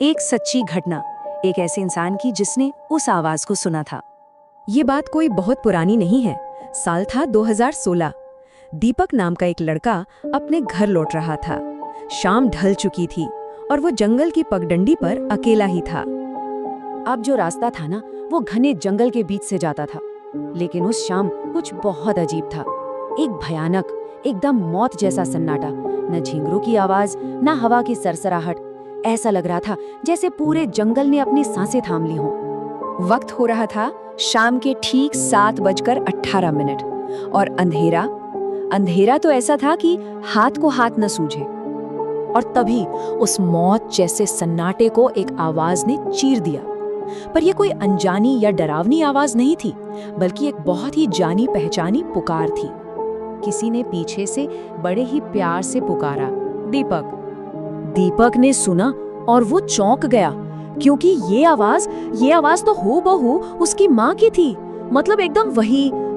एक सच्ची घटना, एक ऐसे इंसान की जिसने उस आवाज को सुना था। ये बात कोई बहुत पुरानी नहीं है। साल था 2016। दीपक नाम का एक लड़का अपने घर लौट रहा था। शाम ढल चुकी थी और वो जंगल की पगडंडी पर अकेला ही था। अब जो रास्ता था ना, वो घने जंगल के बीच से जाता था। लेकिन उस शाम कुछ बहुत अजीब था। एक भयानक, एकदम मौत जैसा सन्नाटा। न झिंगरों की आवाज, न हवा की सरसराहट। ऐसा लग रहा था जैसे पूरे जंगल ने अपनी सांसें थाम ली हों। वक्त हो रहा था शाम के ठीक 7:18 और अंधेरा तो ऐसा था कि हाथ को हाथ न सूझे। और तभी उस मौत जैसे सन्नाटे को एक आवाज ने चीर दिया। पर यह कोई अनजानी या डरावनी आवाज नहीं थी, बल्कि एक बहुत ही जानी पहचानी पुकार थी। किसी ने पीछे से बड़े ही प्यार से पुकारा, दीपक। दीपक ने सुना और वो चौंक गया, क्योंकि ये आवाज तो हूबहू उसकी माँ की थी। मतलब एकदम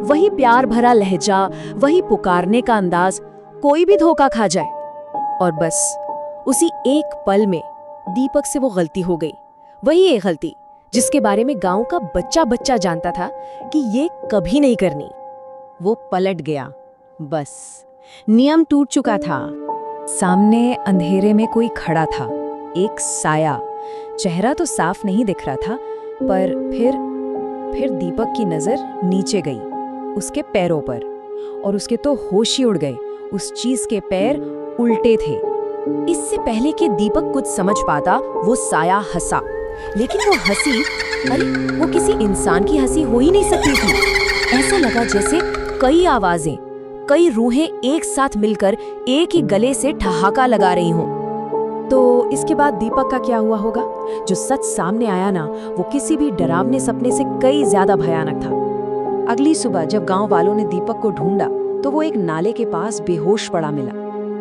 वही प्यार भरा लहजा, वही पुकारने का अंदाज, कोई भी धोखा खा जाए। और बस उसी एक पल में दीपक से वो गलती हो गई। वही एक गलती जिसके बारे में गांव का बच्चा बच्चा जानता था कि ये कभी नहीं करनी। वो पलट गया। बस नियम टूट चुका था। सामने अंधेरे में कोई खड़ा था, एक साया। चेहरा तो साफ नहीं दिख रहा था, पर फिर दीपक की नजर नीचे गई, उसके पैरों पर। और उसके तो होश ही उड़ गए। उस चीज के पैर उल्टे थे। इससे पहले कि दीपक कुछ समझ पाता, वो साया हंसा। लेकिन वो हंसी, अरे वो किसी इंसान की हंसी हो ही नहीं सकती थी। ऐसा लगा जैसे कई आवाजें, कई रूहें एक साथ मिलकर एक ही गले से ठहाका लगा रही हों। तो इसके बाद दीपक का क्या हुआ होगा? जो सच सामने आया ना, वो किसी भी डरावने सपने से कई ज्यादा भयानक था। अगली सुबह जब गांव वालों ने दीपक को ढूंढा, तो वो एक नाले के पास बेहोश पड़ा मिला।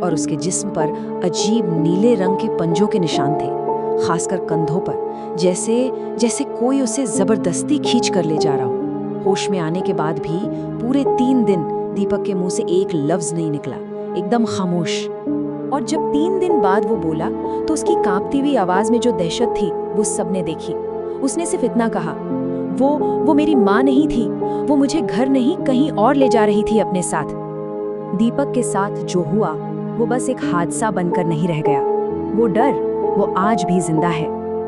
और उसके जिस्म पर अजीब नीले रंग के पंजों के निशान थे, खासकर कंधों पर, जैसे कोई उसे जबरदस्ती खींच कर ले जा रहा हो। होश में आने के बाद भी पूरे 3 दिन दीपक के मुंह से एक लफ्ज नहीं निकला, एकदम खामोश। और जब 3 दिन बाद वो बोला, तो उसकी कांपती हुई आवाज में जो दहशत थी, वो सबने देखी। उसने सिर्फ इतना कहा, वो मेरी माँ नहीं थी, वो मुझे घर नहीं कहीं और ले जा रही थी अपने साथ। दीपक के साथ जो हुआ, वो बस एक हादसा बनकर नहीं रह गया। वो डर, वो आज भी जिंदा है,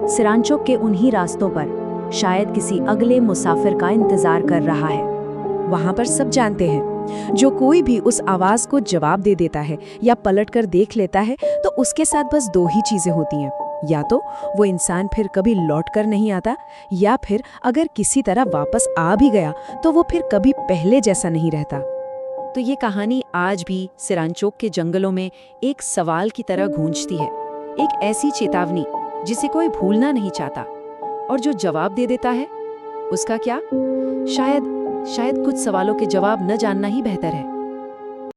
सिरांचोक के उन्हीं रास्तों पर, शायद किसी अगले मुसाफिर का इंतजार कर रहा है। वहां पर सब जानते हैं, जो कोई भी उस आवाज को जवाब दे देता है या पलटकर देख लेता है, तो उसके साथ बस 2 ही चीजें होती हैं। या तो वो इंसान फिर कभी लौट कर नहीं आता, या फिर अगर किसी तरह वापस आ भी गया, तो वो फिर कभी पहले जैसा नहीं रहता। तो ये कहानी आज भी सिरांचोक के जंगलों में एक सवाल की तरह गूंजती है। एक ऐसी चेतावनी जिसे कोई भूलना नहीं चाहता, और जो जवाब दे देता है, उसका क्या? शायद कुछ सवालों के जवाब न जानना ही बेहतर है।